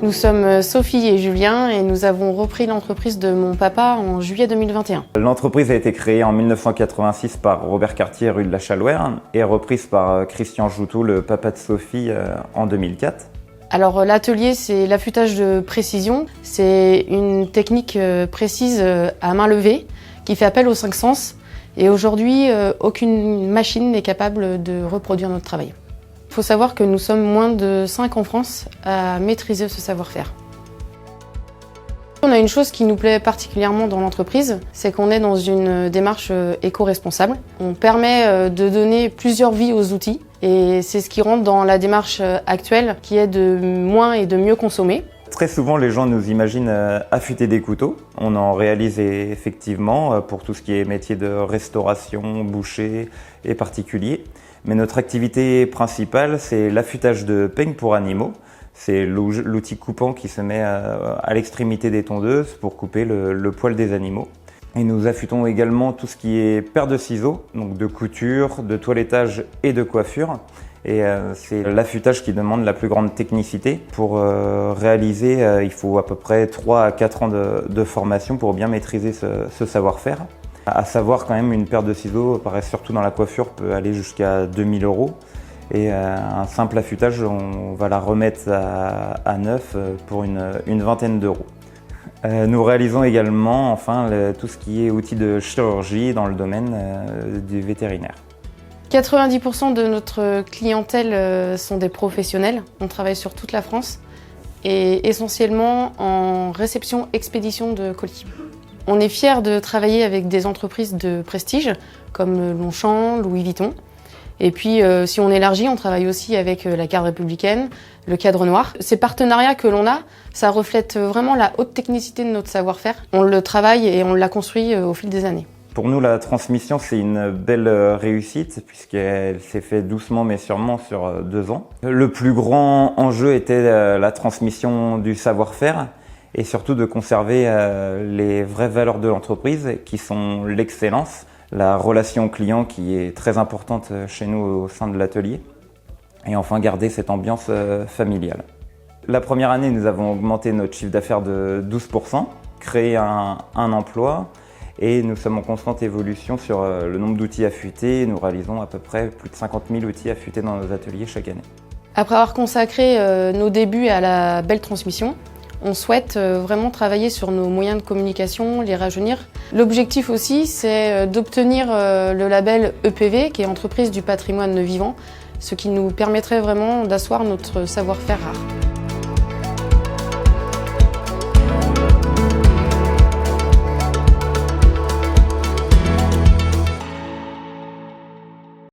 Nous sommes Sophie et Julien et nous avons repris l'entreprise de mon papa en juillet 2021. L'entreprise a été créée en 1986 par Robert Cartier, rue de la Chalouère, et reprise par Christian Joutou, le papa de Sophie, en 2004. Alors l'atelier, c'est l'affûtage de précision. C'est une technique précise à main levée qui fait appel aux 5 sens. Et aujourd'hui, aucune machine n'est capable de reproduire notre travail. Il faut savoir que nous sommes moins de 5 en France à maîtriser ce savoir-faire. On a une chose qui nous plaît particulièrement dans l'entreprise, c'est qu'on est dans une démarche éco-responsable. On permet de donner plusieurs vies aux outils et c'est ce qui rentre dans la démarche actuelle qui est de moins et de mieux consommer. Très souvent, les gens nous imaginent affûter des couteaux. On en réalise effectivement pour tout ce qui est métier de restauration, boucher et particulier. Mais notre activité principale, c'est l'affûtage de peignes pour animaux. C'est l'outil coupant qui se met à l'extrémité des tondeuses pour couper le poil des animaux. Et nous affûtons également tout ce qui est paire de ciseaux, donc de couture, de toilettage et de coiffure. Et c'est l'affûtage qui demande la plus grande technicité. Pour réaliser, il faut à peu près 3 à 4 ans de formation pour bien maîtriser ce savoir-faire. À savoir quand même, une paire de ciseaux, surtout dans la coiffure, peut aller jusqu'à 2000 €. Et un simple affûtage, on va la remettre à neuf pour une vingtaine d'euros. Nous réalisons également tout ce qui est outils de chirurgie dans le domaine du vétérinaire. 90% de notre clientèle sont des professionnels. On travaille sur toute la France et essentiellement en réception-expédition de colis. On est fiers de travailler avec des entreprises de prestige comme Longchamp, Louis Vuitton. Et puis, si on élargit, on travaille aussi avec la Garde républicaine, le Cadre Noir. Ces partenariats que l'on a, ça reflète vraiment la haute technicité de notre savoir-faire. On le travaille et on l'a construit au fil des années. Pour nous, la transmission, c'est une belle réussite puisqu'elle s'est faite doucement mais sûrement sur 2 ans. Le plus grand enjeu était la transmission du savoir-faire et surtout de conserver les vraies valeurs de l'entreprise qui sont l'excellence, la relation client qui est très importante chez nous au sein de l'atelier et enfin garder cette ambiance familiale. La première année, nous avons augmenté notre chiffre d'affaires de 12%, créé un emploi et nous sommes en constante évolution sur le nombre d'outils affûtés. Nous réalisons à peu près plus de 50 000 outils affûtés dans nos ateliers chaque année. Après avoir consacré nos débuts à la belle transmission, on souhaite vraiment travailler sur nos moyens de communication, les rajeunir. L'objectif aussi, c'est d'obtenir le label EPV, qui est Entreprise du patrimoine vivant, ce qui nous permettrait vraiment d'asseoir notre savoir-faire rare.